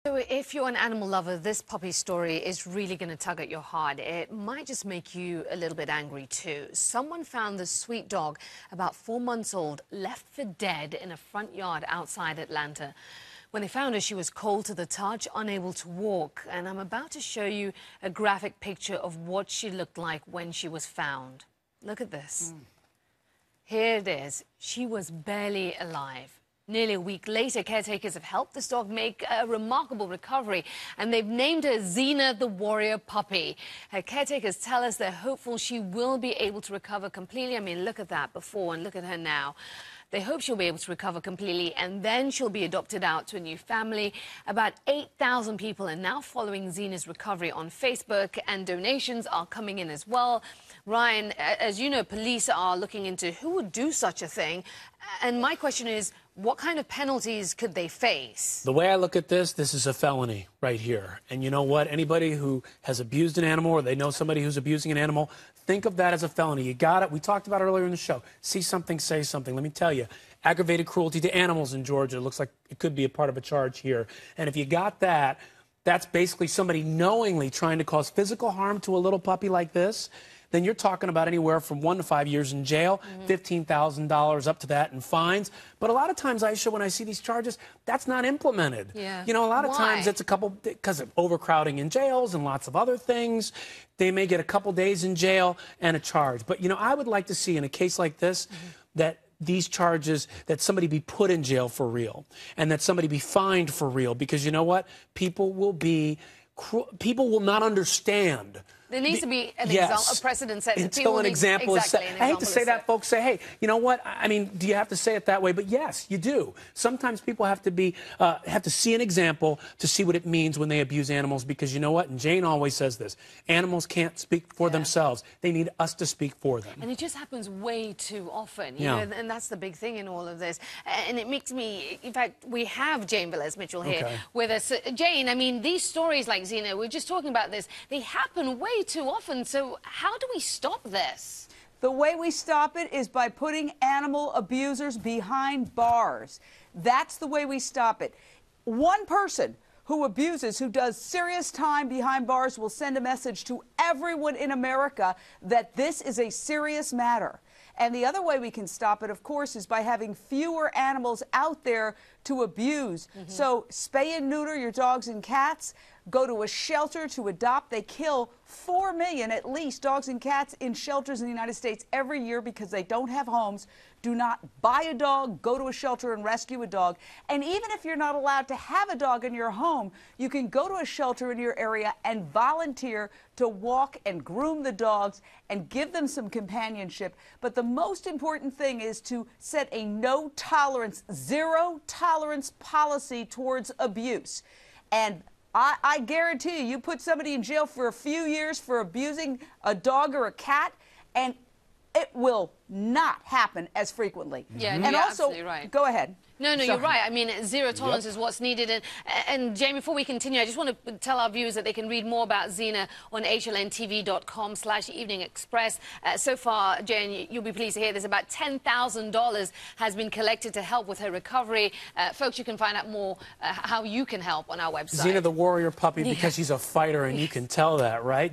So if you're an animal lover, this puppy story is really going to tug at your heart. It might just make you a little bit angry too. Someone found this sweet dog, about 4 months old, left for dead in a front yard outside Atlanta. When they found her, she was cold to the touch, unable to walk. And I'm about to show you a graphic picture of what she looked like when she was found. Look at this. Here it is. She was barely alive. Nearly a week later, caretakers have helped this dog make a remarkable recovery, and they've named her Xena the Warrior Puppy. Her caretakers tell us they're hopeful she will be able to recover completely. I mean, look at that before and look at her now. They hope she'll be able to recover completely, and then she'll be adopted out to a new family. About 8,000 people are now following Xena's recovery on Facebook, and donations are coming in as well. Ryan, as you know, police are looking into who would do such a thing. And my question is, what kind of penalties could they face? The way I look at this is a felony right here. And you know what? Anybody who has abused an animal or they know somebody who's abusing an animal, think of that as a felony. You got it. We talked about it earlier in the show. See something, say something. Let me tell you, aggravated cruelty to animals in Georgia looks like it could be a part of a charge here. And if you got that, that's basically somebody knowingly trying to cause physical harm to a little puppy like this. Then you're talking about anywhere from 1 to 5 years in jail, $15,000 up to that in fines. But a lot of times, Aisha, when I see these charges, that's not implemented. Yeah. You know, a lot of times it's a couple, because of overcrowding in jails and lots of other things. They may get a couple days in jail and a charge. But, you know, I would like to see in a case like this that these charges, that somebody be put in jail for real and that somebody be fined for real. Because you know what? People will not understand. There needs to be an a precedent set. Until an example is set. I hate to say that, folks say, hey, you know what? I mean, do you have to say it that way? But yes, you do. Sometimes people have to see an example to see what it means when they abuse animals, because you know what? And Jane always says this, animals can't speak for themselves. They need us to speak for them. And it just happens way too often, you know, and that's the big thing in all of this. And it makes me, in fact, we have Jane Velez-Mitchell here with us. Jane, I mean, these stories like Xena, we're just talking about this, they happen way too often. So how do we stop this? The way we stop it is by putting animal abusers behind bars. That's the way we stop it. One person who abuses, who does serious time behind bars, will send a message to everyone in America that this is a serious matter. And the other way we can stop it, of course, is by having fewer animals out there to abuse. So spay and neuter your dogs and cats. Go to a shelter to adopt. They kill 4 million, at least, dogs and cats in shelters in the United States every year because they don't have homes. Do not buy a dog. Go to a shelter and rescue a dog. And even if you're not allowed to have a dog in your home, you can go to a shelter in your area and volunteer to walk and groom the dogs and give them some companionship. But the most important thing is to set a no tolerance, zero tolerance policy towards abuse. And I guarantee you put somebody in jail for a few years for abusing a dog or a cat, and it will not happen as frequently. Yeah, and you're also, absolutely right. Go ahead. No, you're right. I mean, zero tolerance is what's needed. And Jane, before we continue, I just want to tell our viewers that they can read more about Xena on HLNTV.com/Evening Express. So far, Jane, you'll be pleased to hear there's about $10,000 has been collected to help with her recovery. Folks, you can find out more how you can help on our website. Xena the Warrior Puppy, because she's a fighter, and you can tell that, right?